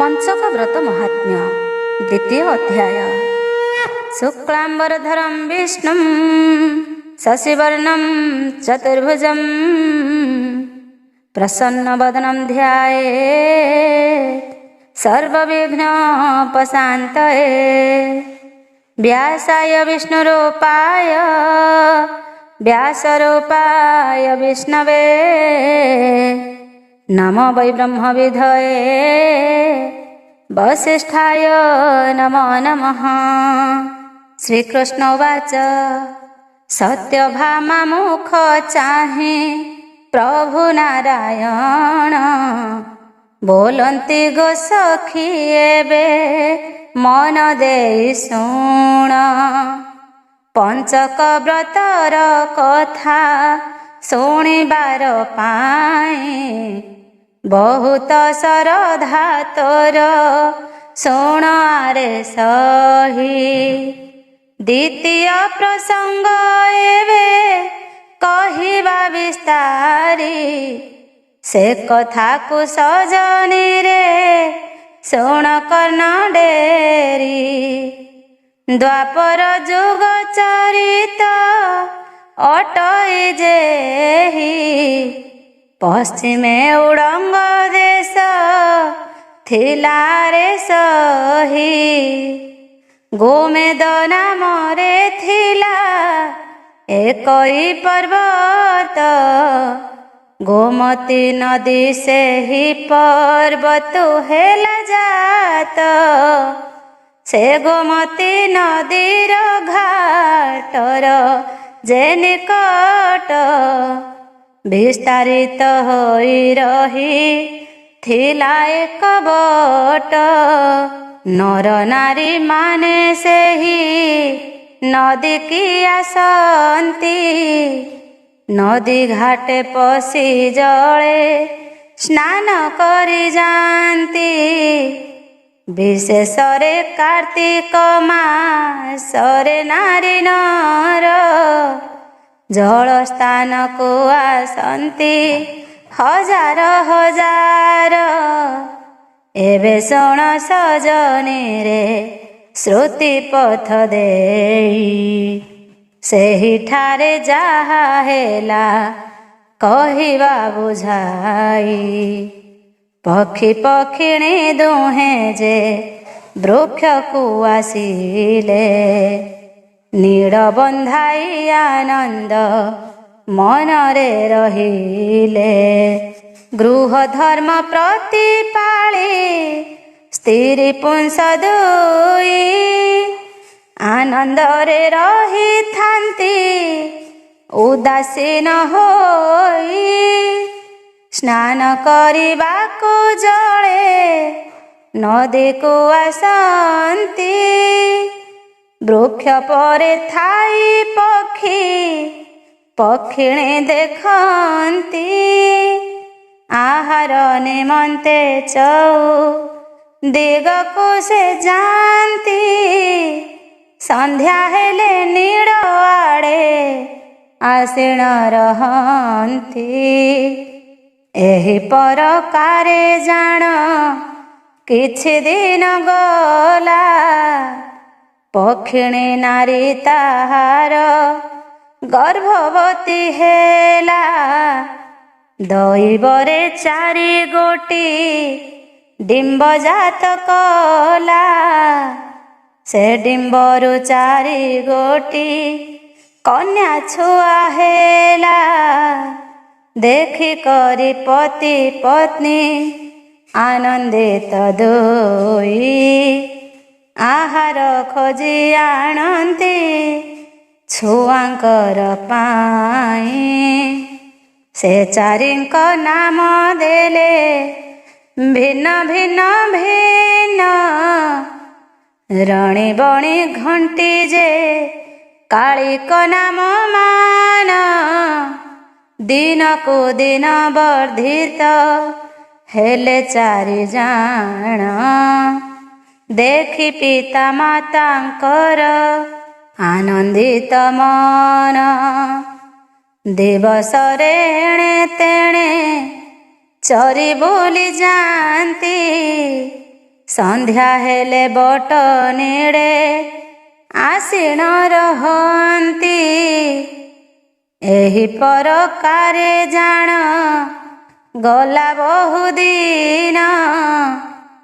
पंचक व्रत महात्म्य द्वितीय अध्याय। शुक्लांबरधरं विष्णुं शशिवर्णं चतुर्भुजं प्रसन्नवदनं ध्यायेत् सर्वविघ्नोपशान्तये। व्यासाय विष्णुरूपाय व्यासरूपाय विष्णवे नमो वै ब्रह्मविधये वसिष्ठाय नमो नमः। श्रीकृष्ण उवाच सत्यभामा मुख चाहे प्रभु नारायण बोलन्ति गो सखी एबे मन देई शुण। पंचक व्रतर कथा शुणिबार पाए बहुत श्रद्धा तोर शुण आरे सही। द्वितीय प्रसंग एबे कहिबा विस्तारी से कथा को सजनी रे शुण कर्ण डेरी। द्वापर जुग चरित अटई जेहि पश्चिमे उड़ंग देश थिला रे सही। गोमेद नामरे थिला एकई पर्वत गोमती नदी से ही पर्वत हेला जात। से गोमती नदीर घाटर जे निकट विस्तारित होई रही थिला एक बट। नर नारी माने से ही नदी की आसंती नदी घाटे पशी जले स्नान करी जाती। विशेषरे कार्तिक मासरे नारी नर जल स्थान को आसंती हजार हजार। एबे शुण सजनी रे श्रुति पथ देई सेहि ठारे जाहा हेला कहिबा बुझाई। पक्षी पक्षिणी दुहे जे वृक्ष को आसिले नीड़ बंधाई आनंद मनरे रहिले। गृह धर्म प्रतिपाली स्त्री पुंस दुई आनंदरे रही थांती उदासीन होई। स्नान करिबाकु जले नदी को आसंती वृक्ष परे थाई पक्षी पक्षिणी देखंती। आहार निमंते चौ दिग को से जानती संध्या हेले नीड़ आड़े आसीन रहंती। एही परकारे जान किछि दिन गला पक्षिणी नारी ताहार गर्भवती हेला। दैवरे चारि गोटी डिम्ब जात कला से डिम्बरु चारि गोटी कन्या छुआ हेला। देखि करी पति पत्नी आनंदित दुई आहार खोजी आणंती छुआंकर पाई। से चारिंक नाम देले भिन्न भिन्न भिन्न रणी बणी घंटी जे कालिक नाम मान। दिन को दिन वर्धित हेले चारि जान देखि पिता मातांकर आनंदित मन। दिवसरे एणे तेणे चरी बोली जाती ସନ୍ଧ୍ୟା ହେଲେ ବଟ ନେଡ଼େ ଆସିଣ ରହନ୍ତି। ଏହି ପ୍ରକାରେ ଜାଣ ଗଲା ବହୁଦିନ।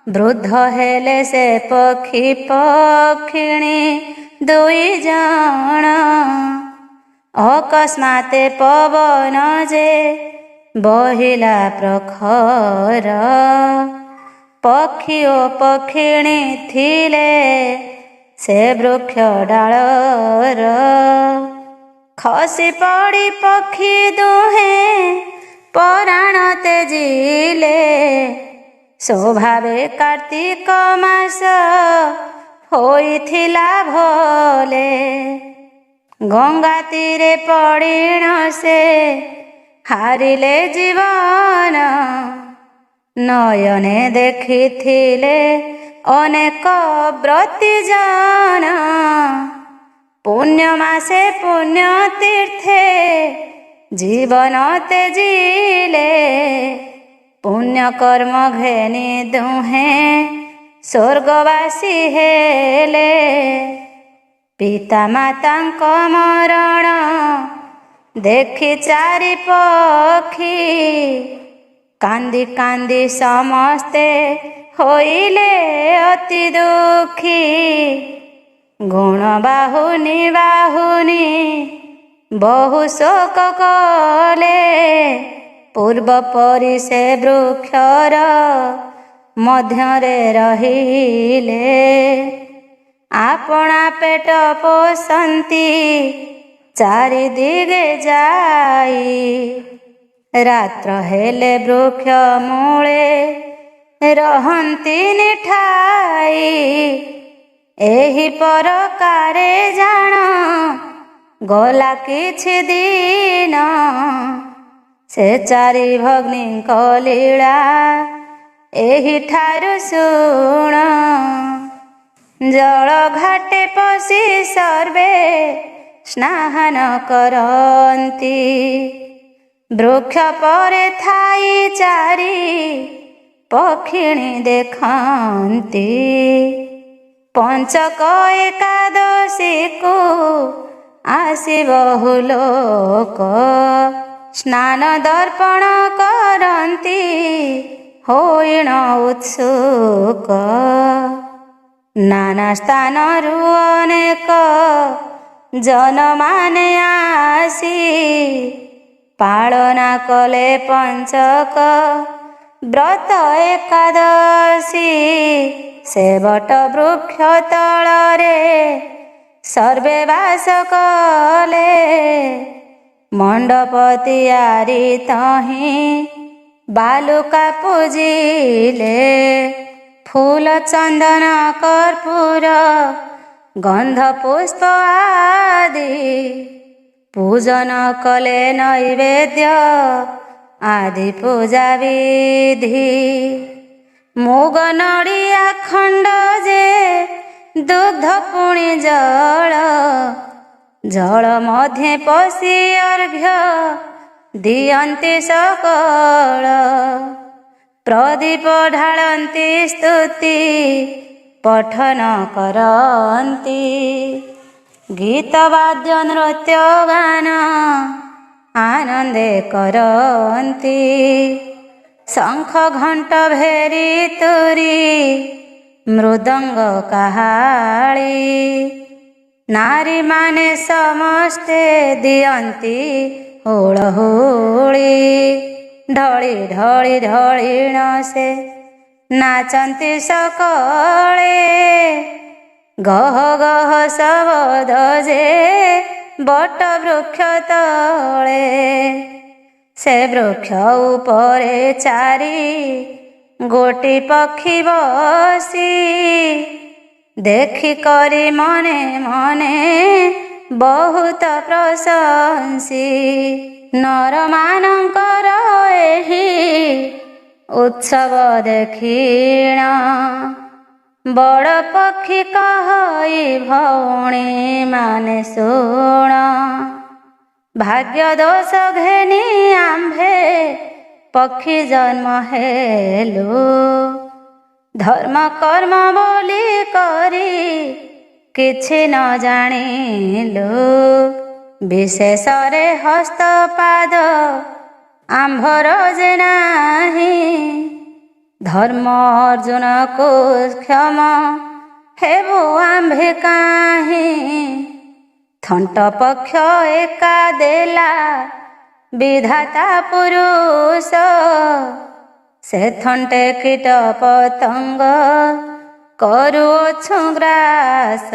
ବୃଦ୍ଧ ହେଲେ ସେ ପକ୍ଷୀ ପକ୍ଷିଣୀ ଦୁଇ ଜଣ। ଅକସ୍ମାତେ ପବନ ଯେ ବହିଲା ପ୍ରଖର। ପକ୍ଷୀ ଓ ପକ୍ଷିଣୀ ଥିଲେ ସେ ବୃକ୍ଷ ଡାଳର। ଖସି ପଡ଼ି ପକ୍ଷୀ ଦୁହେଁ ପରାଣ ତେଜିଲେ। ସ୍ୱଭାବେ କାର୍ତ୍ତିକ ମାସ ହୋଇଥିଲା ଭଲେ। ଗଙ୍ଗା ତୀରେ ପଡ଼ିଣ ସେ ହାରିଲେ ଜୀବନ। ନୟନେ ଦେଖିଥିଲେ ଅନେକ ବ୍ରତୀ ଜନ। ପୁଣ୍ୟ ମାସେ ପୁଣ୍ୟ ତୀର୍ଥେ ଜୀବନ ତେଜିଲେ। ପୁଣ୍ୟ କର୍ମ ଘେନି ଦୁହେଁ ସ୍ୱର୍ଗବାସୀ ହେଲେ। ପିତା ମାତାଙ୍କ ମରଣ ଦେଖି ଚାରି ପକ୍ଷୀ। କାନ୍ଦି କାନ୍ଦି ସମସ୍ତେ ହୋଇଲେ ଅତି ଦୁଃଖୀ। ଗୁଣ ବାହୁନି ବାହୁନି ବହୁ ଶୋକ କଲେ। ପୂର୍ବ ପରି ସେ ବୃକ୍ଷର ମଧ୍ୟରେ ରହିଲେ। ଆପଣା ପେଟ ପୋଷନ୍ତି ଚାରିଦିଗେ ଯାଇ। ରାତ୍ର ହେଲେ ବୃକ୍ଷ ମୂଳେ ରହନ୍ତି ଠାଇ। ଏହି ପ୍ରକାରେ ଜାଣ ଗଲା କିଛି ଦିନ। ସେ ଚାରି ଭଗ୍ନୀଙ୍କ ଲୀଳା ଏହିଠାରୁ ଶୁଣ। ଜଳ ଘାଟେ ପଶି ସର୍ବେ ସ୍ନାନ କରନ୍ତି। ବୃକ୍ଷ ପରେ ଥାଇ ଚାରି ପକ୍ଷିଣୀ ଦେଖନ୍ତି। ପଞ୍ଚକ ଏକାଦଶୀକୁ ଆସି ବହୁ ଲୋକ। ସ୍ନାନ ଦର୍ପଣ କରନ୍ତି ହୋଇଣ ଉତ୍ସୁକ। ନାନା ସ୍ଥାନରୁ ଅନେକ ଜନମାନେ ଆସି। ପାଳନା କଲେ ପଞ୍ଚକ ବ୍ରତ ଏକାଦଶୀ। ସେ ବଟ ବୃକ୍ଷ ତଳରେ ସର୍ବେ ବାସ କଲେ। ମଣ୍ଡପ ତିଆରି ତହିଁ ବାଲୁକା ପୂଜିଲେ। ଫୁଲ ଚନ୍ଦନ କର୍ପୂର ଗନ୍ଧ ପୁଷ୍ପ ଆଦି। ପୂଜନ କଲେ ନୈବେଦ୍ୟ ଆଦି ପୂଜା ବିଧି। ମୁଗ ନଡ଼ିଆ ଖଣ୍ଡ ଯେ ଦୁଗ୍ଧ ପୁଣି ଜଳ। ଜଳ ମଧ୍ୟେ ପଶି ଅର୍ଘ୍ୟ ଦିଅନ୍ତି ସକଳ। ପ୍ରଦୀପ ଢାଳନ୍ତି ସ୍ତୁତି ପଠନ କରନ୍ତି। ଗୀତ ବାଦ୍ୟ ନୃତ୍ୟ ଗାନ ଆନନ୍ଦେ କରନ୍ତି। ଶଙ୍ଖ ଘଣ୍ଟ ଭେରି ତୁରୀ ମୃଦଙ୍ଗ କାହାଳି। ନାରୀମାନେ ସମସ୍ତେ ଦିଅନ୍ତି ହୁଳହୁଳି। ଢଳି ଢଳି ଢଳିଣ ସେ ନାଚନ୍ତି ସକଳେ। ଗହ ଗହ ଶବଦ ଯେ ବଟ ବୃକ୍ଷ ତଳେ। ସେ ବୃକ୍ଷ ଉପରେ ଚାରି ଗୋଟି ପକ୍ଷୀ ବସି। ଦେଖି କରି ମନେ ମନେ ବହୁତ ପ୍ରଶଂସି। ନରମାନଙ୍କର ଏହି ଉତ୍ସବ ଦେଖିଣ। ବଡ଼ ପକ୍ଷୀ କହଇ ଭଉଣୀ ମାନେ ଶୁଣ। ଭାଗ୍ୟ ଦୋଷ ଘେନି ଆମ୍ଭେ ପକ୍ଷୀ ଜନ୍ମ ହେଲୁ। ଧର୍ମ କର୍ମ ବୋଲି କରି କିଛି ନ ଜାଣିଲୁ, ବିଶେଷରେ ହସ୍ତପାଦ ଆମ୍ଭର ଯେ ନାହିଁ। ଧର୍ମ ଅର୍ଜୁନକୁ କ୍ଷମ ହେବୁ ଆମ୍ଭେ କାହିଁ। ଥଣ୍ଟ ପକ୍ଷ ଏକା ଦେଲା ବିଧାତା ପୁରୁଷ, ସେ ଥଣ୍ଟେ କୀଟ ପତଙ୍ଗ କରୁଅଛୁ ଗ୍ରାସ।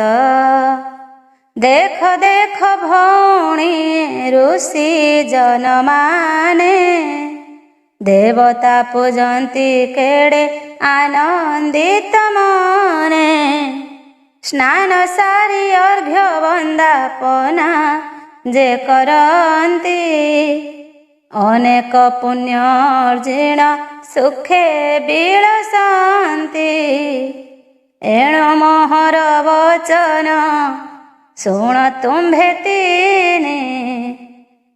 ଦେଖ ଦେଖ ଭଉଣୀ ଋଷି ଜନମାନେ, ଦେବତା ପୂଜନ୍ତି କେଡ଼େ ଆନନ୍ଦିତ ମନେ। ସ୍ନାନ ସାରି ଅର୍ଘ୍ୟ ବନ୍ଦାପନା ଯେ କରନ୍ତି, ଅନେକ ପୁଣ୍ୟ ଅର୍ଜିଣ ସୁଖେ ବିଳସନ୍ତି। ଏଣୁ ମୋହର ବଚନ ଶୁଣ ତୁମ୍ଭେ ତିନି,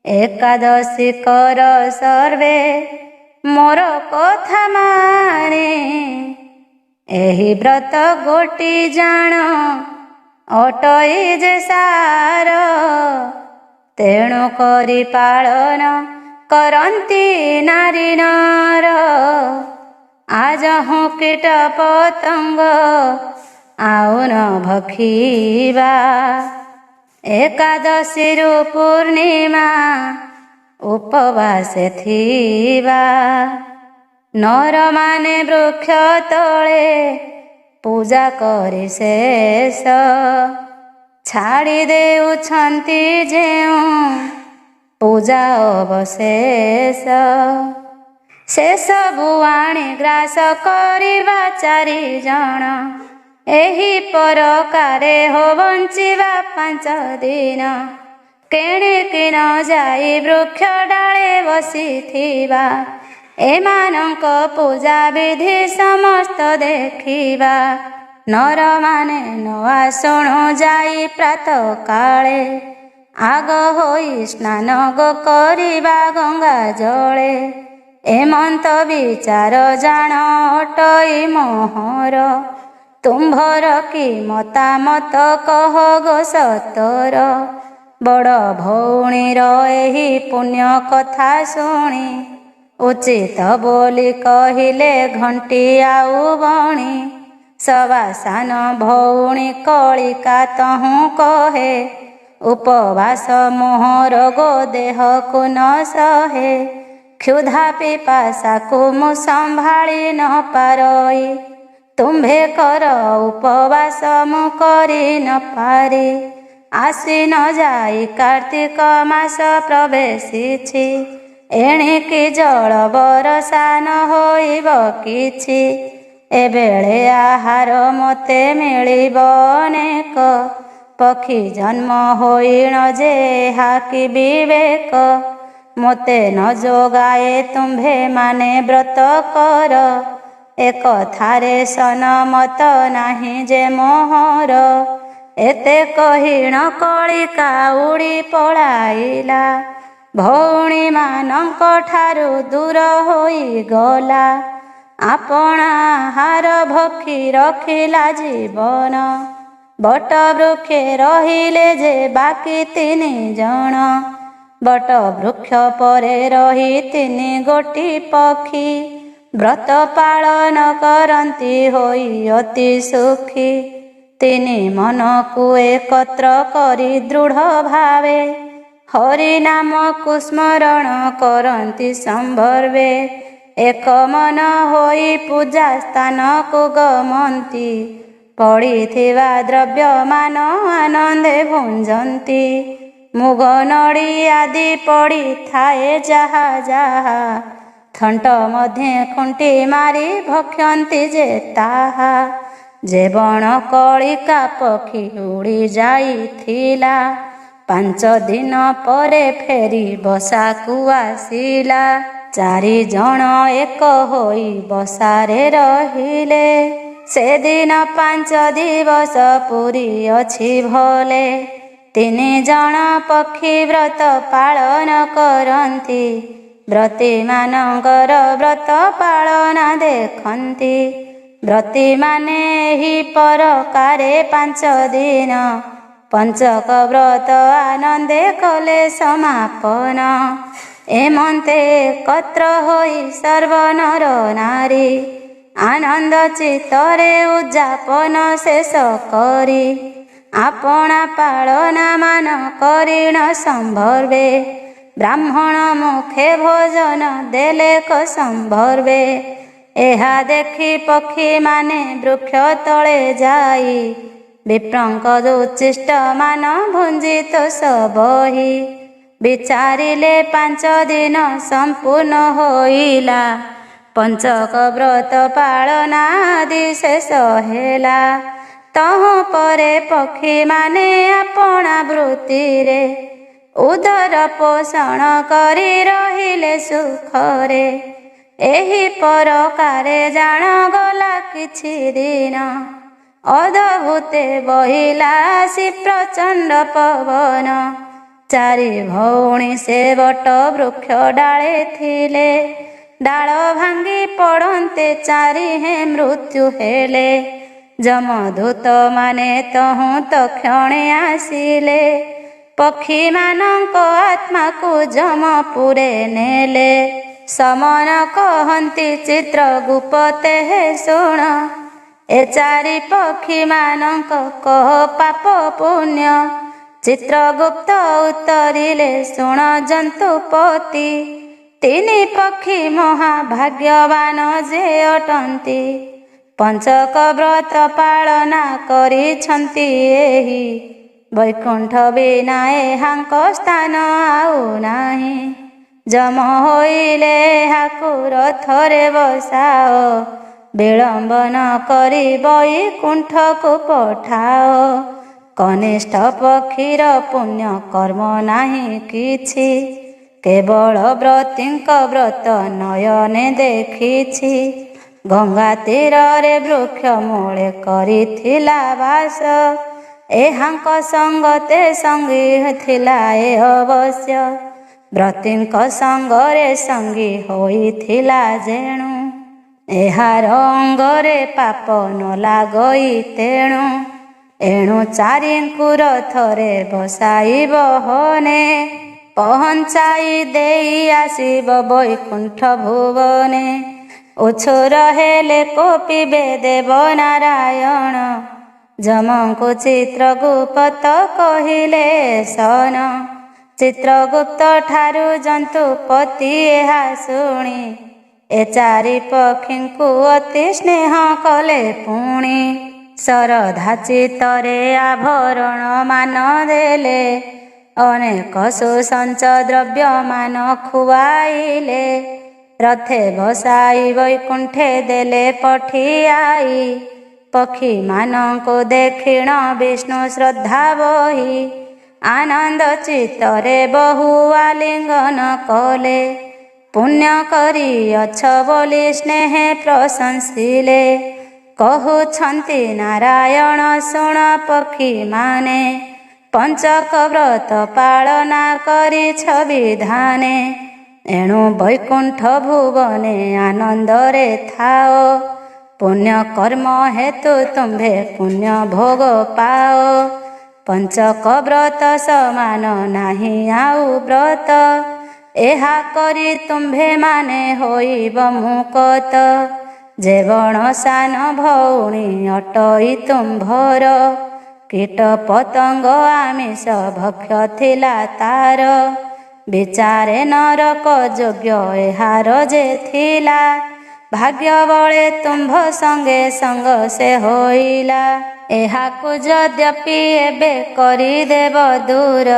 ଏକାଦଶୀ କର ସର୍ବେ ମୋର କଥା ମାନି। ଏହି ବ୍ରତ ଗୋଟି ଜାଣ ଅଟଇ ଯେ ସାର, ତେଣୁ କରି ପାଳନ କରନ୍ତି ନାରୀ ନର। ଆଜହୁଁ କୀଟ ପତଙ୍ଗ ଆଉ ନ ଭଖିବା, ଏକାଦଶୀରୁ ପୂର୍ଣ୍ଣିମା ଉପବାସେ ଥିବା। ନରମାନେ ବୃକ୍ଷ ତଳେ ପୂଜା କରି ଶେଷ, ଛାଡ଼ି ଦେଉଛନ୍ତି ଯେଉଁ ପୂଜା ଅବଶେଷ। ସେସବୁ ଆଣି ଗ୍ରାସ କରିବା ଚାରିଜଣ, ଏହି ପରକାରେ ହୋ ବଞ୍ଚିବା 5 ଦିନ। କେଣିକି ନ ଯାଇ ବୃକ୍ଷ ଡାଳେ ବସିଥିବା, ଏମାନଙ୍କ ପୂଜା ବିଧି ସମସ୍ତ ଦେଖିବା। ନରମାନେ ନ ଆସୁଣୁ ଯାଇ ପ୍ରାତଃ କାଳେ, ଆଗ ହୋଇ ସ୍ନାନ କରିବା ଗଙ୍ଗା ଜଳେ। ଏମନ୍ତ ବିଚାର ଜାଣ ଅଟଇ ମୋହର, ତୁମ୍ଭର କି ମତାମତ କହ ଗୋ ସତର। ବଡ଼ ଭଉଣୀର ଏହି ପୁଣ୍ୟ କଥା ଶୁଣି, ଉଚିତ ବୋଲି କହିଲେ ଘଣ୍ଟି ଆଉ ବଣି। ସବା ସାନ ଭଉଣୀ କଳିକା ତହୁଁ କହେ, ଉପବାସ ମୋହର ଗୋ ଦେହକୁ ନ ସହେ। କ୍ଷୁଧା ପିପାସାକୁ ମୁଁ ସମ୍ଭାଳି ନ ପାରଇ, ତୁମ୍ଭେ କର ଉପବାସ ମୁଁ କରି ନ ପାରି। ଆଶ୍ଵିନ ଯାଇ କାର୍ତ୍ତିକ ମାସ ପ୍ରବେଶିଛି, ଏଣିକି ଜଳ ବରଷା ନ ହୋଇବ କିଛି। ଏବେଳେ ଆହାର ମୋତେ ମିଳିବ ଅନେକ, ପକ୍ଷୀ ଜନ୍ମ ହୋଇଣ ଯେ ଏହା କି ବିବେକ। ମୋତେ ନ ଯୋଗାଏ ତୁମ୍ଭେ ମାନେ ବ୍ରତ କର, ଏକଥାରେ ସନମତ ନାହିଁ ଯେ ମୋହର। ଏତେ କହିଣ କଳିକା ଉଡ଼ି ପଳାଇଲା, ଭଉଣୀମାନଙ୍କ ଠାରୁ ଦୂର ହୋଇଗଲା। ଆପଣା ଆହାର ଭକ୍ଷି ରଖିଲା ଜୀବନ, ବଟ ବୃକ୍ଷେ ରହିଲେ ଯେ ବାକି 3 ଜଣ। ବଟ ବୃକ୍ଷ ପରେ ରହି 3 ଗୋଟି ପକ୍ଷୀ, ବ୍ରତ ପାଳନ କରନ୍ତି ହୋଇ ଅତି ସୁଖୀ। 3 ମନକୁ ଏକତ୍ର କରି ଦୃଢ଼ ଭାବେ, ହରି ନାମକୁ ସ୍ମରଣ କରନ୍ତି ସମ୍ଭର୍ବେ। ଏକ ମନ ହୋଇ ପୂଜା ସ୍ଥାନକୁ ଗମନ୍ତି, ପଡ଼ିଥିବା ଦ୍ରବ୍ୟମାନ ଆନନ୍ଦେ ଭୁଞ୍ଜନ୍ତି। ମୁଗ ନଡ଼ି ଆଦି ପଡ଼ିଥାଏ ଯାହା ଯାହା, ଥଣ୍ଟ ମଧ୍ୟେ ଖୁଣ୍ଟି ମାରି ଭକ୍ଷନ୍ତି ଯେ ତାହା। ଯେ ବଣ କଳିକା ପକ୍ଷୀ ଉଡ଼ି ଯାଇଥିଲା, 5 ଦିନ ପରେ ଫେରି ବସାକୁ ଆସିଲା। 4 ଜଣ ଏକ ହୋଇ ବସାରେ ରହିଲେ, ସେଦିନ 5 ଦିବସ ପୁରୀ ଅଛି ଭଲେ। 3 ଜଣ ପକ୍ଷୀ ବ୍ରତ ପାଳନ କରନ୍ତି, ବ୍ରତୀମାନଙ୍କର ବ୍ରତ ପାଳନ ଦେଖନ୍ତି। ବ୍ରତୀମାନେ ଏହି ପରକାରେ 5 ଦିନ ପଞ୍ଚକ ବ୍ରତ ଆନନ୍ଦେ କଲେ ସମାପନ। ଏମନ୍ତେ ଏକତ୍ର ହୋଇ ସର୍ବନର ନାରୀ ଆନନ୍ଦ ଚିତ୍ତରେ ଉଦ୍ଯାପନ ଶେଷ କରି ଆପଣା ପାଳନା ମାନ କରିଣ ସମ୍ଭର୍ବେ ବ୍ରାହ୍ମଣ ମୁଖେ ଭୋଜନ ଦେଲେ ସମ୍ଭର୍ବେ। ଏହା ଦେଖି ପକ୍ଷୀମାନେ ବୃକ୍ଷ ତଳେ ଯାଇ ବିପ୍ରଙ୍କ ଉଚ୍ଛିଷ୍ଟ ମାନ ଭୁଞ୍ଜି ତୋଷ ବହି ବିଚାରିଲେ 5 ଦିନ ସମ୍ପୂର୍ଣ୍ଣ ହୋଇଲା ପଞ୍ଚକ ବ୍ରତ ପାଳନା ଆଦି ଶେଷ ହେଲା। ତହୁଁ ପରେ ପକ୍ଷୀମାନେ ଆପଣା ବୃତ୍ତିରେ ଉଦର ପୋଷଣ କରି ରହିଲେ ସୁଖରେ। ଏହି ପରକାରେ ଜାଣଗଲା କିଛି ଦିନ ଅଦ୍ଭୁତେ ବହିଲା ଆସି ପ୍ରଚଣ୍ଡ ପବନ। 4 ଭଉଣୀ ସେ ବଟ ବୃକ୍ଷ ଡାଳେ ଥିଲେ ଡାଳ ଭାଙ୍ଗି ପଡ଼ନ୍ତେ 4 ମୃତ୍ୟୁ ହେଲେ। ଯମଦୂତ ମାନେ ତହୁଁ ତକ୍ଷଣେ ଆସିଲେ ପକ୍ଷୀମାନଙ୍କ ଆତ୍ମାକୁ ଯମପୁରେ ନେଲେ। ସମନ କହନ୍ତି ଚିତ୍ରଗୁପ୍ତେ ଶୁଣ ଏ 4 ପକ୍ଷୀମାନଙ୍କ କହ ପାପ ପୁଣ୍ୟ। ଚିତ୍ରଗୁପ୍ତ ଉତ୍ତରିଲେ ଶୁଣ ଜନ୍ତୁପତି 3 ପକ୍ଷୀ ମହାଭାଗ୍ୟବାନ ଯେ ଅଟନ୍ତି ପଞ୍ଚକ ବ୍ରତ ପାଳନା କରିଛନ୍ତି ଏହି ବୈକୁଣ୍ଠ ବିନା ଏହାଙ୍କ ସ୍ଥାନ ଆଉ ନାହିଁ। ଯମ ହୋଇଲେ ଏହାକୁ ରଥରେ ବସାଅ ବିଳମ୍ବ ନ କରି ବୈକୁଣ୍ଠକୁ ପଠାଅ। କନିଷ୍ଠ ପକ୍ଷୀର ପୁଣ୍ୟ କର୍ମ ନାହିଁ କିଛି କେବଳ ବ୍ରତୀଙ୍କ ବ୍ରତ ନୟନେ ଦେଖିଛି। ଗଙ୍ଗା ତୀରରେ ବୃକ୍ଷ ମୂଳେ କରିଥିଲା ବାସ ଏହାଙ୍କ ସଙ୍ଗତେ ସଙ୍ଗୀ ଥିଲା ଏ ଅବଶ୍ୟ। ବ୍ରତୀଙ୍କ ସଙ୍ଗରେ ସଙ୍ଗୀ ହୋଇଥିଲା ଯେଣୁ ଏହାର ଅଙ୍ଗରେ ପାପ ନ ଲାଗଇ ତେଣୁ। ଏଣୁ 4ଙ୍କୁ ରଥରେ ବସାଇବ ହନେ ପହଞ୍ଚାଇ ଦେଇ ଆସିବ ବୈକୁଣ୍ଠ ଭୁବନେ। ଉଛୁର ହେଲେ କୋପିବେ ଦେବ ନାରାୟଣ ଯମଙ୍କୁ ଚିତ୍ରଗୁପ୍ତ କହିଲେ ସନ। ଚିତ୍ରଗୁପ୍ତ ଠାରୁ ଜନ୍ତୁପତି ଏହା ଶୁଣି ଏ 4 ପକ୍ଷୀଙ୍କୁ ଅତି ସ୍ନେହ କଲେ ପୁଣି। ଶରଧା ଚିତ୍ତରେ ଆଭରଣ ମାନ ଦେଲେ ଅନେକ ସୁସଞ୍ଚ ଦ୍ରବ୍ୟ ମାନ ଖୁଆଇଲେ। ରଥେ ବସାଇ ବୈକୁଣ୍ଠେ ଦେଲେ ପଠିଆଇ ପକ୍ଷୀମାନଙ୍କୁ ଦେଖିଣ ବିଷ୍ଣୁ ଶ୍ରଦ୍ଧା ବହି ଆନନ୍ଦ ଚିତ୍ତରେ ବହୁ ଆଲିଙ୍ଗନ କଲେ। ପୁଣ୍ୟ କରିଅଛ ବୋଲି ସ୍ନେହେ ପ୍ରଶଂସିଲେ କହୁଛନ୍ତି ନାରାୟଣ ଶୁଣ ପକ୍ଷୀମାନେ ପଞ୍ଚକ ବ୍ରତ ପାଳନା କରିଛ ବିଧାନେ। ଏଣୁ ବୈକୁଣ୍ଠ ଭୁବନେ ଆନନ୍ଦରେ ଥାଅ ପୁଣ୍ୟ କର୍ମ ହେତୁ ତୁମ୍ଭେ ପୁଣ୍ୟ ଭୋଗ ପାଅ। ପଞ୍ଚକ ବ୍ରତ ସମାନ ନାହିଁ ଆଉ ବ୍ରତ ଏହା କରି ତୁମ୍ଭେ ମାନେ ହୋଇବ ମୁକତ। ଯେ ବଣ ସାନ ଭଉଣୀ ଅଟଇ ତୁମ୍ଭର କୀଟ ପତଙ୍ଗ ଆମିଷ ଭକ୍ଷ ଥିଲା ତାର। ବିଚାରେ ନରକ ଯୋଗ୍ୟ ଏହାର ଯେ ଥିଲା ଭାଗ୍ୟ ବଳେ ତୁମ୍ଭ ସଙ୍ଗେ ସଙ୍ଗ ସେ ହୋଇଲା। ଏହାକୁ ଯଦ୍ୟପି ଏବେ କରିଦେବ ଦୂର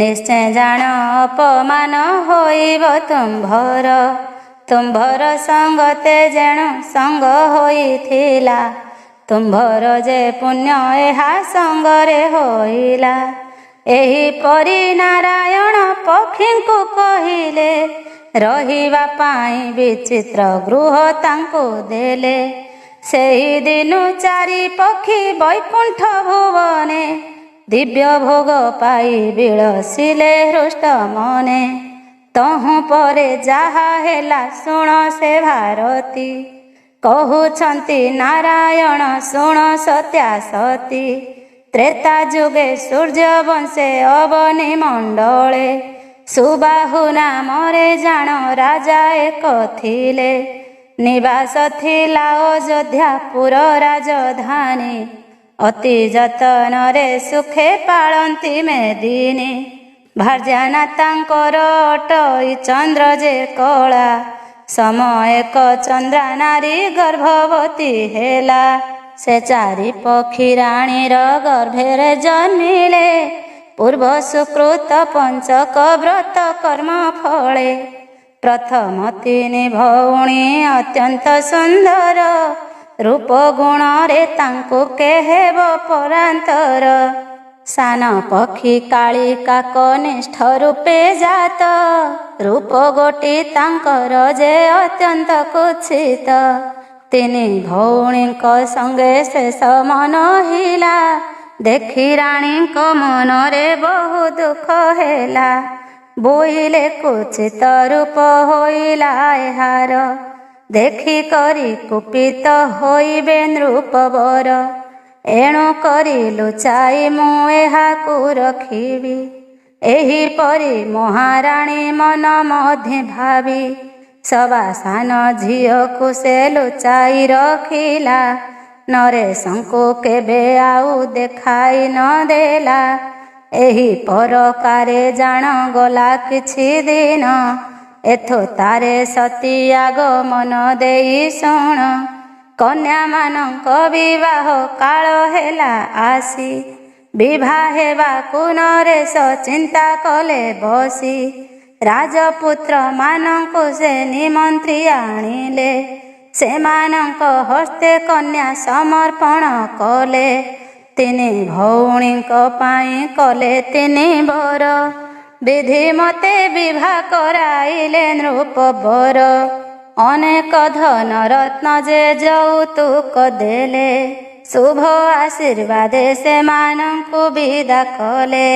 ନିଶ୍ଚୟ ଜାଣ ଅପମାନ ହୋଇବ ତୁମ୍ଭର। ତୁମ୍ଭର ସଙ୍ଗତେ ଯେଣୁ ସଙ୍ଗ ହୋଇଥିଲା ତୁମ୍ଭର ଯେ ପୁଣ୍ୟ ଏହା ସଙ୍ଗରେ ହୋଇଲା। ଏହିପରି ନାରାୟଣ ପକ୍ଷୀଙ୍କୁ କହିଲେ ରହିବା ପାଇଁ ବିଚିତ୍ର ଗୃହ ତାଙ୍କୁ ଦେଲେ। ସେହି ଦିନୁ 4 ପକ୍ଷୀ ବୈକୁଣ୍ଠ ଭୁବନେ ଦିବ୍ୟ ଭୋଗ ପାଇ ବିଳସିଲେ ହୃଷ୍ଟ ମନେ। ତହୁଁ ପରେ ଯାହା ହେଲା ଶୁଣ ସେ ଭାରତୀ କହୁଛନ୍ତି ନାରାୟଣ ଶୁଣ ସତ୍ୟା ସତୀ। ତ୍ରେତା ଯୁଗେ ସୂର୍ଯ୍ୟ ବଂଶେ ଅବନୀ ମଣ୍ଡଳେ, ସୁବାହୁ ନାମରେ ଜାଣ ରାଜା ଏକ ଥିଲେ। ନିବାସ ଥିଲା ଅଯୋଧ୍ୟାପୁର ରାଜଧାନୀ, ଅତି ଯତନରେ ସୁଖେ ପାଳନ୍ତି ମେଦିନୀ। ଭାର୍ଯ୍ୟାନା ତାଙ୍କର ଅଟଇ ଚନ୍ଦ୍ର ଯେ କଳା, ସମ ଏକ ଚନ୍ଦ୍ରା ନାରୀ ଗର୍ଭବତୀ ହେଲା। ସେ ଚାରି ପକ୍ଷୀ ରାଣୀର ଗର୍ଭରେ ଜନ୍ମିଲେ, ପୂର୍ବ ସୁକୃତ ପଞ୍ଚକ ବ୍ରତ କର୍ମ ଫଳେ। ପ୍ରଥମ ତିନି ଭଉଣୀ ଅତ୍ୟନ୍ତ ସୁନ୍ଦର, ରୂପ ଗୁଣରେ ତାଙ୍କୁ କେହେବ ପରାନ୍ତର। ସାନ ପକ୍ଷୀ କାଳିକା କନିଷ୍ଠ ରୂପେ ଜାତ, ରୂପ ଗୋଟି ତାଙ୍କର ଯେ ଅତ୍ୟନ୍ତ କୁତ୍ସିତ। ତିନି ଭଉଣୀଙ୍କ ସଙ୍ଗେ ଶେଷ ମନ ହିଲା, ଦେଖି ରାଣୀଙ୍କ ମନରେ ବହୁ ଦୁଃଖ ହେଲା। ବୋଇଲେ କୁଚିତ ରୂପ ହୋଇଲା ଏହାର, ଦେଖି କରି କୁପିତ ହୋଇବେ ନୃପବର। ଏଣୁ କରି ଲୁଚାଇ ମୁଁ ଏହାକୁ ରଖିବି, ଏହିପରି ମହାରାଣୀ ମନ ମଧ୍ୟ ଭାବି। ସବା ସାନ ଝିଅକୁ ସେ ଲୁଚାଇ ରଖିଲା, ନରେଶଙ୍କୁ କେବେ ଆଉ ଦେଖାଇ ନ ଦେଲା। ଏହି ପରକାରେ ଜାଣ ଗଲା କିଛି ଦିନ, ଏଥୁ ତାରେ ସତୀ ଆଗ ମନ ଦେଇ ଶୁଣ। କନ୍ୟାମାନଙ୍କ ବିବାହ କାଳ ହେଲା ଆସି, ବିଭା ହେବାକୁ ନରେଶ ଚିନ୍ତା କଲେ ବସି। ରାଜପୁତ୍ର ମାନଙ୍କୁ ସେ ନିମନ୍ତ୍ରୀ ଆଣିଲେ, ସେମାନଙ୍କ ହସ୍ତେ କନ୍ୟା ସମର୍ପଣ କଲେ। ତିନି ଭଉଣୀଙ୍କ ପାଇଁ କଲେ ତିନି ବର, ବିଧି ମତେ ବିଭା କରାଇଲେ ନୃପବର। ଅନେକ ଧନ ରତ୍ନ ଯେ ଯୌତୁକ ଦେଲେ, ଶୁଭ ଆଶୀର୍ବାଦେ ସେମାନଙ୍କୁ ବିଦା କଲେ।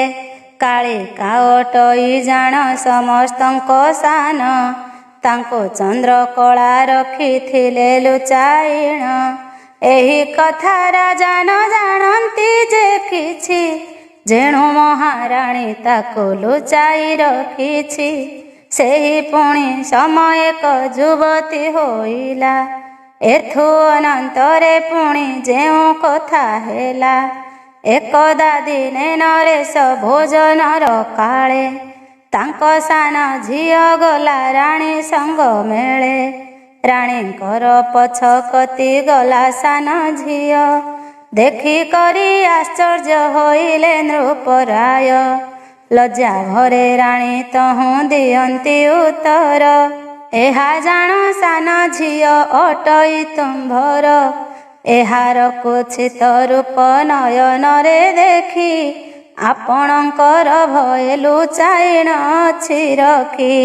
କାଳିକା ଅଟଇ ଜାଣ ସମସ୍ତଙ୍କ ସାନ, ତାଙ୍କୁ ଚନ୍ଦ୍ରକଳା ରଖିଥିଲେ ଲୁଚାଇଣ। ଏହି କଥା ରାଜା ନ ଜାଣନ୍ତି ଯେ କିଛି, ଯେଣୁ ମହାରାଣୀ ତାକୁ ଲୁଚାଇ ରଖିଛି। ସେହି ପୁଣି ସମୟକ ଯୁବତୀ ହୋଇଲା, ଏଥୁ ଅନନ୍ତରେ ପୁଣି ଯେଉଁ କଥା ହେଲା। ଏକଦା ଦିନେ ନରେଶ ଭୋଜନର କାଳେ, ତାଙ୍କ ସାନ ଝିଅ ଗଲା ରାଣୀ ସଙ୍ଗ ମେଳେ। ରାଣୀଙ୍କର ପଛକତି ଗଲା ସାନ ଝିଅ, ଦେଖି କରି ଆଶ୍ଚର୍ଯ୍ୟ ହୋଇଲେ ନୃପରାୟ। ଲଜ୍ଜା ଭରେ ରାଣୀ ତହୁଁ ଦିଅନ୍ତି ଉତ୍ତର, ଏହା ଜାଣ ସାନ ଝିଅ ଅଟଇ ତୁମ୍ଭର। ଏହାର କୁତ୍ସିତ ରୂପ ନୟନରେ ଦେଖି, ଆପଣଙ୍କର ଭୟ ଲୁଚାଇଣ ଅଛି ରଖି।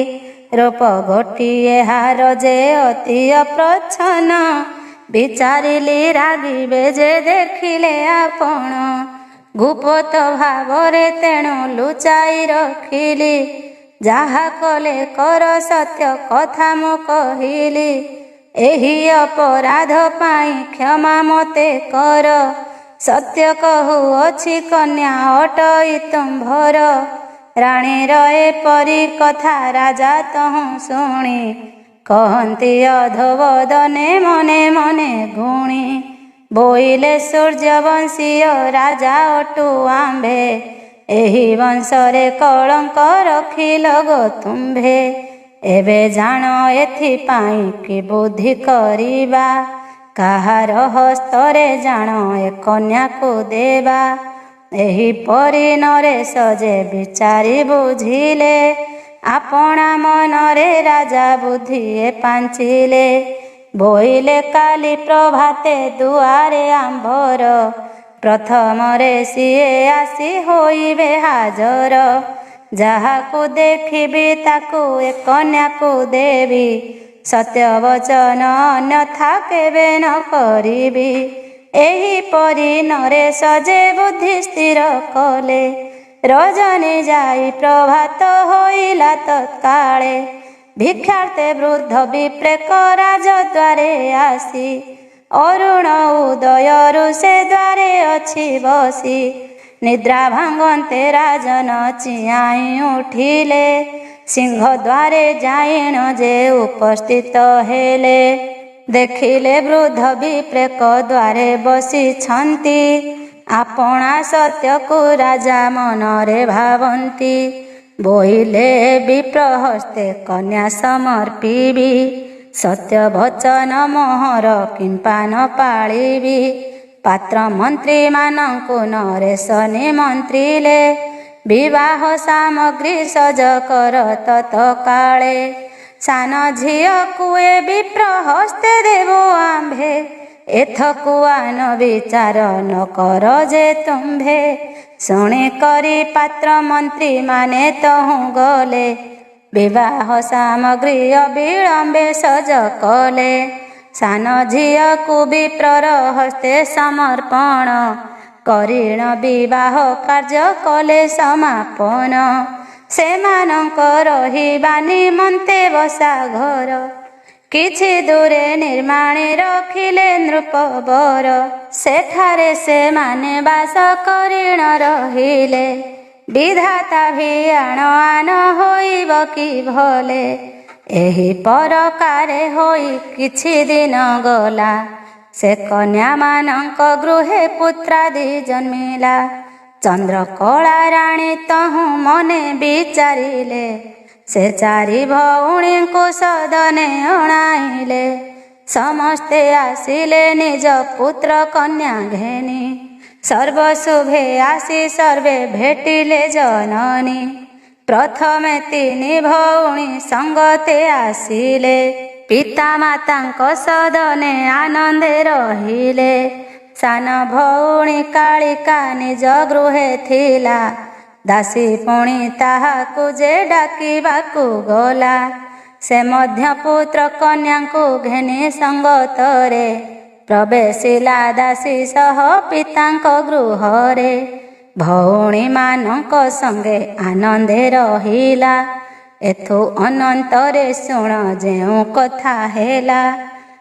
ରୂପ ଗୋଟିଏ ହାର ଯେ ଅତି ଅପ୍ରଚ୍ଛନ୍ନ, ବିଚାରିଲି ରାଗିବେ ଯେ ଦେଖିଲେ ଆପଣ। ଗୁପ୍ତ ଭାବରେ ତେଣୁ ଲୁଚାଇ ରଖିଲି, ଯାହା କଲେ କର ସତ୍ୟ କଥା ମୁଁ କହିଲି। ଏହି ଅପରାଧ ପାଇଁ କ୍ଷମା ମୋତେ କର, ସତ୍ୟ କହୁଅଛି କନ୍ୟା ଅଟଇ ତୁମ୍ଭର। ରାଣୀର ଏପରି କଥା ରାଜା ତହୁଁ ଶୁଣି, କହନ୍ତି ଅଧୋବଦନେ ମନେ ମନେ ଗୁଣି। ବୋଇଲେ ସୂର୍ଯ୍ୟବଂଶୀୟ ରାଜା ଅଟୁ ଆମ୍ଭେ, ଏହି ବଂଶରେ କଳଙ୍କ ରଖିଲ ଗୋ ତୁମ୍ଭେ। ଏବେ ଜାଣ ଏଥିପାଇଁ କି ବୁଦ୍ଧି କରିବା, କାହାର ହସ୍ତରେ ଜାଣ ଏ କନ୍ୟାକୁ ଦେବା। ଏହିପରି ନରେଶ ଯେ ବିଚାରି ବୁଝିଲେ, ଆପଣା ମନରେ ରାଜା ବୁଦ୍ଧି ପାଞ୍ଚିଲେ। ବୋଇଲେ କାଲି ପ୍ରଭାତେ ଦୁଆରେ ଆମ୍ଭର, ପ୍ରଥମରେ ସିଏ ଆସି ହୋଇବେ ହାଜର। ଯାହାକୁ ଦେଖିବି ତାକୁ ଏ କନ୍ୟାକୁ ଦେବି, ସତ୍ୟ ବଚନ ଅନ୍ୟଥା କେବେ ନ କରିବି। ଏହିପରି ନରେଶ ଯେ ବୁଦ୍ଧି ସ୍ଥିର କଲେ, ରଜନୀ ଯାଇ ପ୍ରଭାତ ହୋଇଲା ତତ୍କାଳେ। ଭିକ୍ଷାର୍ଥେ ବୃଦ୍ଧ ବିପ୍ରେକ ରାଜଦ୍ୱାରେ ଆସି ଅରୁଣ ଉଦୟରୁ ସେ ଦ୍ୱାରେ ଅଛି ବସି ନିଦ୍ରା ଭାଙ୍ଗନ୍ତେ ରାଜନ ଚିଆଇଁ ଉଠିଲେ ସିଂହ ଦ୍ୱାରେ ଯାଇଣ ଯେ ଉପସ୍ଥିତ ହେଲେ ଦେଖିଲେ ବୃଦ୍ଧ ବିପ୍ରେକ ଦ୍ୱାରେ ବସିଛନ୍ତି ଆପଣା ସତ୍ୟକୁ ରାଜା ମନରେ ଭାବନ୍ତି ବୋଇଲେ ବିପ୍ର ହସ୍ତେ କନ୍ୟା ସମର୍ପିବି ସତ୍ୟ ବଚନ ମୋହର କିମ୍ପା ନ ପାଳିବି ପାତ୍ର ମନ୍ତ୍ରୀମାନଙ୍କୁ ନରେଶ ନିମନ୍ତ୍ରିଲେ ବିବାହ ସାମଗ୍ରୀ ସଜ କର ତତ୍କାଳେ ସାନ ଝିଅକୁ ଏ ବିପ୍ର ହସ୍ତେ ଦେବ ଆମ୍ଭେ ଏଥକୁ ଆନ ବିଚାର ନ କର ଯେ ତୁମ୍ଭେ ଶୁଣି କରି ପାତ୍ର ମନ୍ତ୍ରୀ ମାନେ ତହୁଁ ଗଲେ ବିବାହ ସାମଗ୍ରୀ ଅବିଳମ୍ବେ ସଜ କଲେ ସାନ ଝିଅକୁ ବିପ୍ରର ହସ୍ତେ ସମର୍ପଣ କରିଣ ବିବାହ କାର୍ଯ୍ୟ କଲେ ସମାପନ ସେମାନଙ୍କ ରହିବା ନିମନ୍ତେ ବସା ଘର କିଛି ଦୂରେ ନିର୍ମାଣୀ ରଖିଲେ ନୃପବର ସେଠାରେ ସେମାନେ ବାସ କରିଣ ରହିଲେ ବିଧାତା ଭିଆଣ ଆନ ହୋଇବ କି ଭଲେ ଏହି ପରକାରେ ହୋଇ କିଛି ଦିନ ଗଲା ସେ କନ୍ୟାମାନଙ୍କ ଗୃହେ ପୁତ୍ରାଦି ଜନ୍ମିଲା ଚନ୍ଦ୍ରକଳା ରାଣୀ ତହୁଁ ମନେ ବିଚାରିଲେ ସେ ଚାରି ଭଉଣୀଙ୍କୁ ସଦନେ ଅଣାଇଲେ ସମସ୍ତେ ଆସିଲେ ନିଜ ପୁତ୍ର କନ୍ୟା ଘେନି ସର୍ବଶୁଭେ ଆସି ସର୍ବେ ଭେଟିଲେ ଜନନୀ ପ୍ରଥମେ ତିନି ଭଉଣୀ ସଙ୍ଗତେ ଆସିଲେ ପିତା ମାତାଙ୍କ ସଦନେ ଆନନ୍ଦେ ରହିଲେ ସାନ ଭଉଣୀ କାଳିକା ନିଜ ଗୃହେ ଥିଲା ଦାସୀ ପୁଣି ତାହାକୁ ଯେ ଡାକିବାକୁ ଗଲା ସେ ମଧ୍ୟ ପୁତ୍ର କନ୍ୟାଙ୍କୁ ଘେନି ସଙ୍ଗତରେ ପ୍ରବେଶିଲା ଦାସୀ ସହ ପିତାଙ୍କ ଗୃହରେ ଭଉଣୀମାନଙ୍କ ସଙ୍ଗେ ଆନନ୍ଦେ ରହିଲା ଏଥୁ ଅନନ୍ତରେ ଶୁଣ ଯେଉଁ କଥା ହେଲା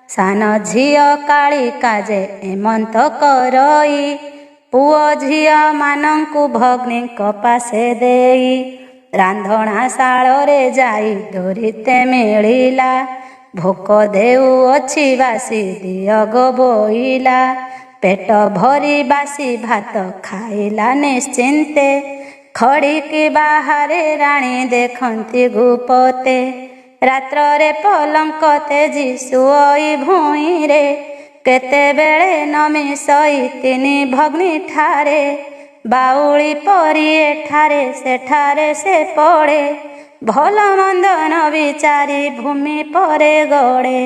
ସାନ ଝିଅ କାଳିକା ଯେ ଏମନ୍ତ କରଇ ପୁଅ ଝିଅମାନଙ୍କୁ ଭଗ୍ନୀଙ୍କ ପାଶେ ଦେଇ ରାନ୍ଧଣାଶାଳରେ ଯାଇ ଧରିତେ ମିଳିଲା ଭୋକ ଦେଉଅଛି ବାସି ଦିଅ ଗୋ ବୋଇଲା ପେଟ ଭରି ବାସି ଭାତ ଖାଇଲା ନିଶ୍ଚିନ୍ତେ ଖଡ଼ିକି ବାହାରେ ରାଣୀ ଦେଖନ୍ତି ଗୁପତେ ରାତ୍ରରେ ପଲଙ୍କ ତେଜି ଶୁଅଇ ଭୂଇଁରେ କେତେବେଳେ ନମି ଶୋଇ ତିନି ଭଗ୍ନୀ ଠାରେ ବାଉଳି ପରି ଏଠାରେ ସେଠାରେ ସେ ପଡ଼େ ଭଲ ମନ୍ଦ ନ ବିଚାରି ଭୂମି ପରେ ଗଡ଼େ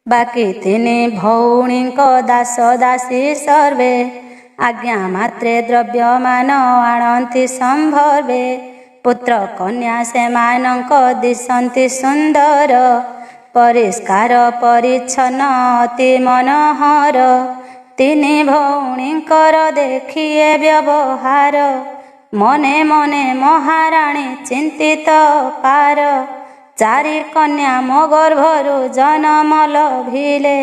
ବାକି ତିନି ଭଉଣୀଙ୍କ ଦାସ ଦାସୀ ସର୍ବେ ଆଜ୍ଞା ମାତ୍ରେ ଦ୍ରବ୍ୟମାନ ଆଣନ୍ତି ସମ୍ଭବେ ପୁତ୍ର କନ୍ୟା ସେମାନଙ୍କ ଦିଶନ୍ତି ସୁନ୍ଦର ପରିଷ୍କାର ପରିଚ୍ଛନ୍ନ ଅତି ମନୋହର ତିନି ଭଉଣୀଙ୍କର ଦେଖିଏ ବ୍ୟବହାର ମନେ ମନେ ମହାରାଣୀ ଚିନ୍ତିତ ପାର ଚାରି କନ୍ୟା ମୋ ଗର୍ଭରୁ ଜନମ ଲଭିଲେ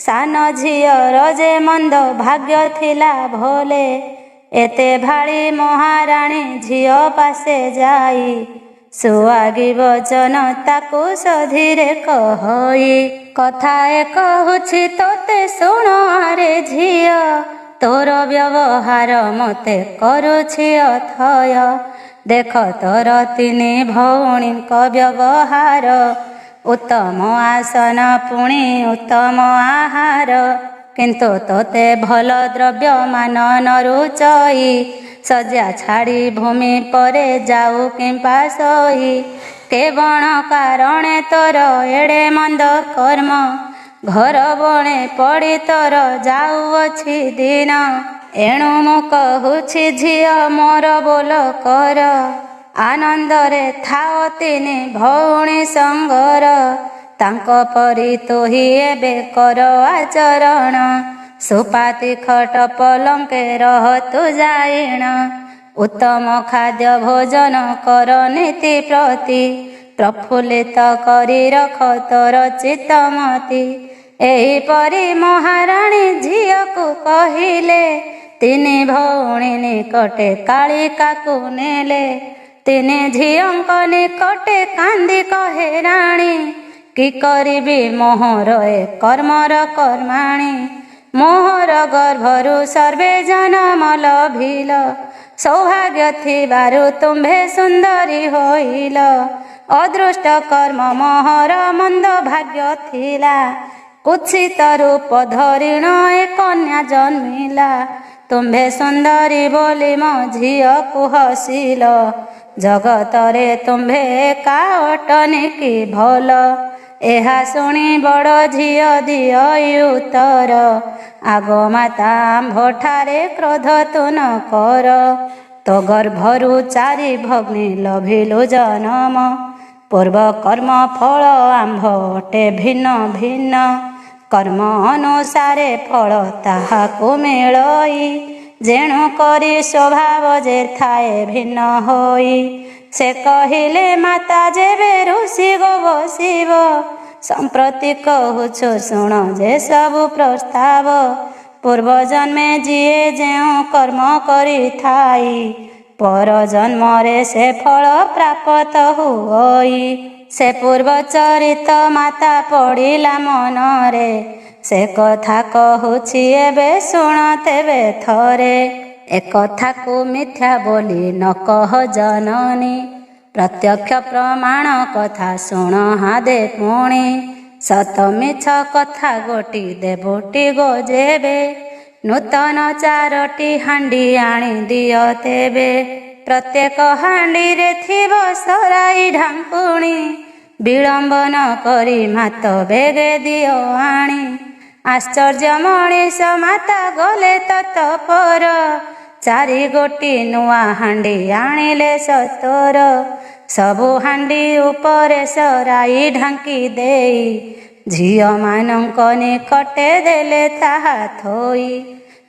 ସାନ ଝିଅର ଯେ ମନ୍ଦ ଭାଗ୍ୟ ଥିଲା ଭଲେ ଏତେ ଭାଳି ମହାରାଣୀ ଝିଅ ପାଶେ ଯାଇ ସୁଆଗି ବଚନ ତାକୁ ସଧିରେ କହଇ କଥାଏ କହୁଛି ତୋତେ ଶୁଣ ଆରେ ଝିଅ ତୋର ବ୍ୟବହାର ମୋତେ କରୁଛି ଅଥୟ ଦେଖ ତୋର ତିନି ଭଉଣୀଙ୍କ ବ୍ୟବହାର ଉତ୍ତମ ଆସନ ପୁଣି ଉତ୍ତମ ଆହାର କିନ୍ତୁ ତୋତେ ଭଲ ଦ୍ରବ୍ୟମାନ ନ ରୁଚଇ ଶଯ୍ୟା ଛାଡ଼ି ଭୂମି ପରେ ଯାଉ କିମ୍ପା ଶୋଇ କେବଳ କାରଣେ ତୋର ଏଡ଼େ ମନ୍ଦ କର୍ମ ଘର ବଣେ ପଡ଼ି ତୋର ଯାଉଅଛି ଦିନ ଏଣୁ ମୁଁ କହୁଛି ଝିଅ ମୋର ବୋଲ କର ଆନନ୍ଦରେ ଥାଅ ତିନି ଭଉଣୀ ସଙ୍ଗର ତାଙ୍କ ପରି ତୁହି ଏବେ କର ଆଚରଣ ସୁପାତି ଖଟ ପଲଙ୍କେ ରହ ତୁ ଯାଇଣ ଉତ୍ତମ ଖାଦ୍ୟ ଭୋଜନ କର ନୀତି ପ୍ରତି प्रफुल्लित करी रख तोर चित्तमती। एहिपरि महाराणी झियो को कहिले, तिनि भौणी निकटे कालिका को नेले। तिनि झियोंक निकटे कांदी कहे राणी, कि करिबी मोहर ए कर्मर कर्माणी। मोहर गर्भरु सर्वे जनम लभिल, सौभाग्य थिबारु तुम्भे सुंदरी होइल। अदृष्ट कर्म मोहर मंद भाग्य थिला, कुत्सित रूप धरिण ए कन्या जन्मिला। तुम्भे सुंदरी बोली मो झियो को हसिल, जगतरे तुम्भे एका अटनी कि भल। एहा शुणी बड़ झियो दियो उत्तर, आग माता आंभठारे क्रोध तु न कर। तो गर्भरु चारि भग्नी लभिलु जनम, पूर्व कर्म फल आंभ अटे भिन्न भिन्न। कर्म अनुसारे फल ताहाकु मिलई, जेणु करी स्वभाव जे थाए भिन्न होई। से कहिले माता जेबे ऋषि गो बसिब, संप्रति कहुछु शुण जे सबु प्रस्ताव। पूर्व जन्मे जिए जेउ कर्म करी थाई, पर जन्मरे से फल प्राप्त हुई। से पूर्व चरित माता पड़िला मनरे, से कथा कहुछि एबे शुण तेबे थरे। ए कथा को मिथ्या बोली न कह जननी, प्रत्यक्ष प्रमाण कथा शुण हादे पुणी। सत मिछ कथा गोटी देबोटी गोजेबे, नूतन चारोटी हांडी आनी दियो तेबे। प्रत्येक हांडी रे थिब सराई ढांकुणी, विलंब न करी मात बेगे दियो आनी। आश्चर्य मणिष माता गले तत्पर, चारि गोटी नुआ हांडी आनिले सतोर। सबु हांडी उपरे सराई ढांकी देई, झियो मानंक निकटे देले ताहा थोई।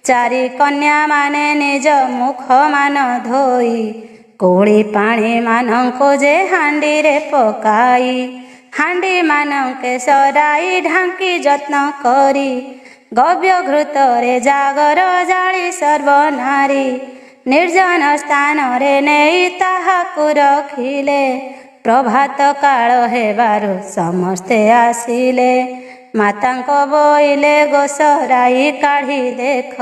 चारि कन्या माने निज मुख मान धोई, कोड़ी पानी मानंको जे हांडी रे पकाई। हांडी मानंके सराई ढांकी जत्न करी, गव्य घृतरे जागर जाली सर्वनारी। निर्जन स्थान रे नेई ताहाकु रखिले, प्रभात काल हेबारु समस्ते आसिले। मातांक बोइले गोसराई काढ़ी देख,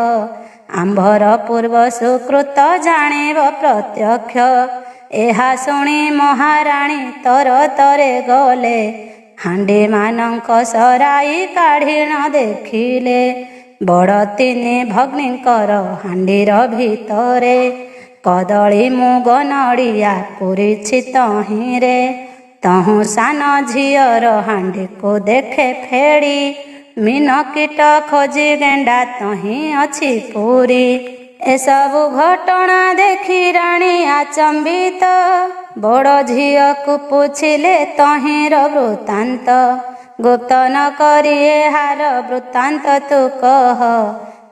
आंभर पूर्व सुकृत जानिब प्रत्यक्ष। एहा शुणी महाराणी तर तरे गले, हांडी मानंक सराई काढ़ी न देखिले। बड़ तिनि भग्नीकर हांडीर भितरे, कदली मुग नड़िया पूरिछि तहिरे। तहु सान झियर हांडी को देखे फेड़ी, मीन कीट खोजी गेंडा तही अछि पूरी। एसबु घटना देखी राणी आचंबित, बड़ झियो को पूछिले तहिर वृत्तांत। गुप्त न करी एहार वृत्तांत तू कह,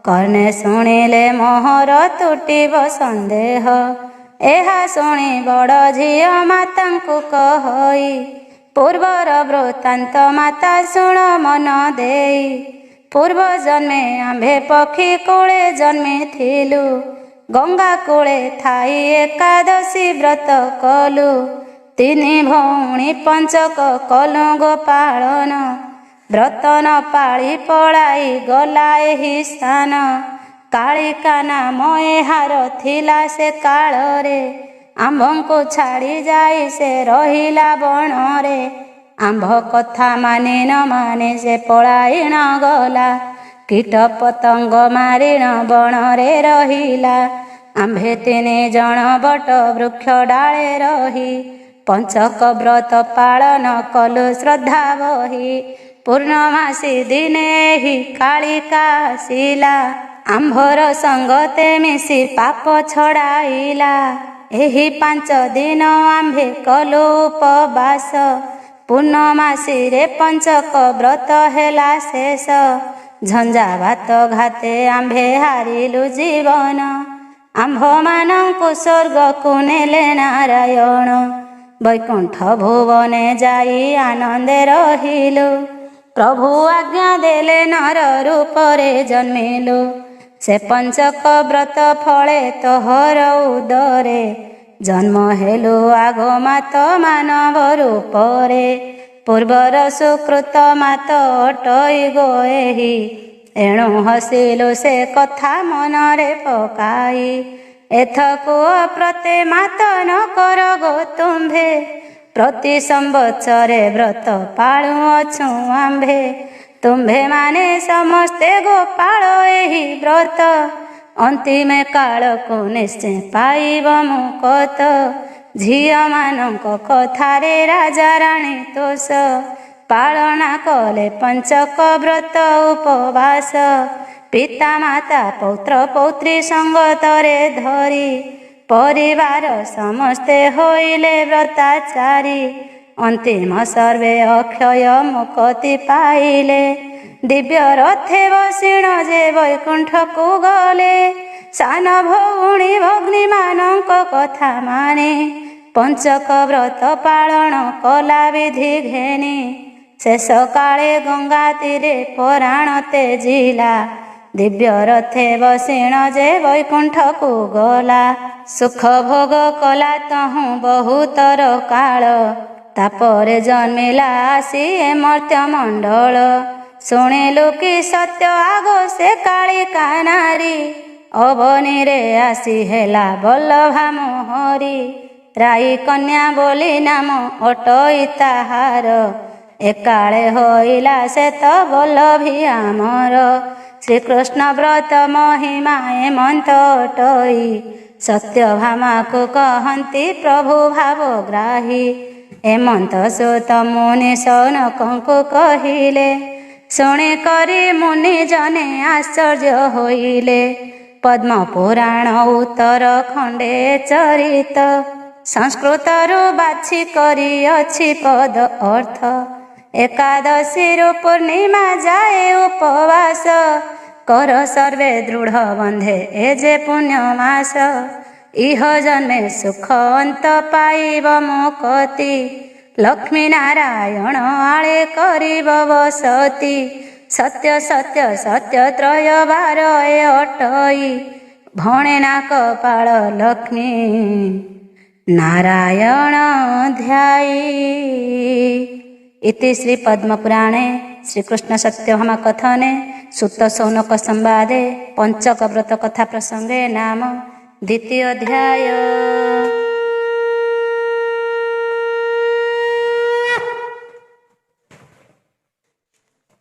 कर्णे शुणिले मोहर तुटिब संदेह। एहा शुणी बड़ झियो मातांकु कहई, पूर्वर वृत्तांत माता शुण मन देई। पूर्व जन्मे आंभे पक्षी कूले जन्मिथिलु, गंगा कूले थाई एकादशी व्रत कलु। तिनि भौणी पंचक कलु गोपालन, व्रत न पाଳି पलाई गला एहि स्थान। कालिका नाम एहार थिला से काଳରେ, आंभଙ୍କୁ छाड़ी जाई से रहिला बणरे। आंभ कथा मानि न मानि से पलायिण गला, कीट पतंग मारिण बणरे रहिला। आंभे तिनि जण बट वृक्ष डाळे रही, पंचक व्रत पालन कलु श्रद्धा बही। पूर्णमासी दिने ही कालिका आसिला, आंभर संगते मिसी पाप छड़ाइला। एही 5 दिन आंभे कलु उपवास, पूर्णमासी रे पंचक व्रत हेला शेष। झंझावात घाते आंभे हारिलु जीवन, आंभ मानंकु स्वर्ग को नेले नारायण। ବୈକୁଣ୍ଠ ଭୁବନେ ଯାଇ ଆନନ୍ଦେ ରହିଲୁ। ପ୍ରଭୁ ଆଜ୍ଞା ଦେଲେ ନର ରୂପରେ ଜନ୍ମିଲୁ। ସେ ପଞ୍ଚକ ବ୍ରତ ଫଳେ ତୋହର ଉଦରେ, ଜନ୍ମ ହେଲୁ ଆଗ ମାତ ମାନବ ରୂପରେ। ପୂର୍ବର ସୁକୃତ ମାତ ଅଟଇ ଗୋ ଏହି, ଏଣୁ ହସିଲୁ ସେ କଥା ମନରେ ପକାଇ। ଏଥକୁ ପ୍ରତେ ମାତ ନ କର ଗୋ ତୁମ୍ଭେ, ପ୍ରତି ସମ୍ବତ୍ସରେ ବ୍ରତ ପାଳୁଅଛୁ ଆମ୍ଭେ। ତୁମ୍ଭେ ମାନେ ସମସ୍ତେ ଗୋପାଳ ଏହି ବ୍ରତ, ଅନ୍ତିମେ କାଳକୁ ନିଶ୍ଚୟ ପାଇବ ମୁକତ। ଝିଅମାନଙ୍କ କଥାରେ ରାଜା ରାଣୀ ତୋଷ, ପାଳନା କଲେ ପଞ୍ଚକ ବ୍ରତ ଉପବାସ। ପିତା ମାତା ପୌତ୍ର ପୌତ୍ରୀ ସଙ୍ଗତରେ ଧରି, ପରିବାର ସମସ୍ତେ ହୋଇଲେ ବ୍ରତାଚାରୀ। ଅନ୍ତିମ ସର୍ବେ ଅକ୍ଷୟ ମୁକତି ପାଇଲେ, ଦିବ୍ୟ ରଥେ ବସିଣ ଯେ ବୈକୁଣ୍ଠକୁ ଗଲେ। ସାନ ଭଉଣୀ ଭଗ୍ନୀମାନଙ୍କ କଥା ମାନି, ପଞ୍ଚକ ବ୍ରତ ପାଳନ କଲା ବିଧି ଘେନି। ଶେଷ କାଳେ ଗଙ୍ଗା ତୀରେ ପରାଣ ତେଜିଲା, ଦିବ୍ୟ ରଥେ ବସିଣ ଯେ ବୈକୁଣ୍ଠକୁ ଗଲା। ସୁଖ ଭୋଗ କଲା ତହୁଁ ବହୁତର କାଳ, ତାପରେ ଜନ୍ମିଲା ଆସି ଏ ମର୍ତ୍ତ୍ୟ ମଣ୍ଡଳ। ଶୁଣିଲୁ କି ସତ୍ୟ ଆଗ ସେ କାଳିକା ନାରୀ, ଅବନୀରେ ଆସି ହେଲା ବଲ୍ଲଭା ମୋହରି। ରାଇ କନ୍ୟା ବୋଲି ନାମ ଅଟଇ ତାହାର, ଏକାଳେ ହୋଇଲା ସେ ତ ବଲ୍ଲଭୀ ଆମର। ଶ୍ରୀକୃଷ୍ଣ ବ୍ରତ ମହିମା ଏମନ୍ତ ଅଟଇ, ସତ୍ୟଭାମାକୁ କହନ୍ତି ପ୍ରଭୁ ଭାବଗ୍ରାହୀ। ଏମନ୍ତ ସୁତ ମୁନି ସୌନକଙ୍କୁ କହିଲେ, ଶୁଣି କରି ମୁନି ଜନେ ଆଶ୍ଚର୍ଯ୍ୟ ହୋଇଲେ। ପଦ୍ମ ପୁରାଣ ଉତ୍ତର ଖଣ୍ଡେ ଚରିତ, ସଂସ୍କୃତରୁ ବାଛି କରି ଅଛି ପଦ ଅର୍ଥ। ଏକାଦଶୀରୁ ପୂର୍ଣ୍ଣିମା ଯାଏ ଉପବାସ, କର ସର୍ବେ ଦୃଢ଼ ବନ୍ଧେ ଏ ଯେ ପୁଣ୍ୟ ମାସ। ଇହ ଜନ୍ମେ ସୁଖ ଅନ୍ତ ପାଇବ ମୁକତି, ଲକ୍ଷ୍ମୀ ନାରାୟଣ ଆଳେ କରିବ ବସତି। ସତ୍ୟ ସତ୍ୟ ସତ୍ୟ ତ୍ରୟ ବାର ଏ ଅଟଇ, ଭଣେ ନା କପାଳ ଲକ୍ଷ୍ମୀ ନାରାୟଣ ଧ୍ୟାଇ। इति श्री पद्मपुराणे श्रीकृष्ण सत्यभामा कथने सुत सौनक संवादे पंचक व्रत कथा प्रसंगे नाम द्वितीय अध्याय।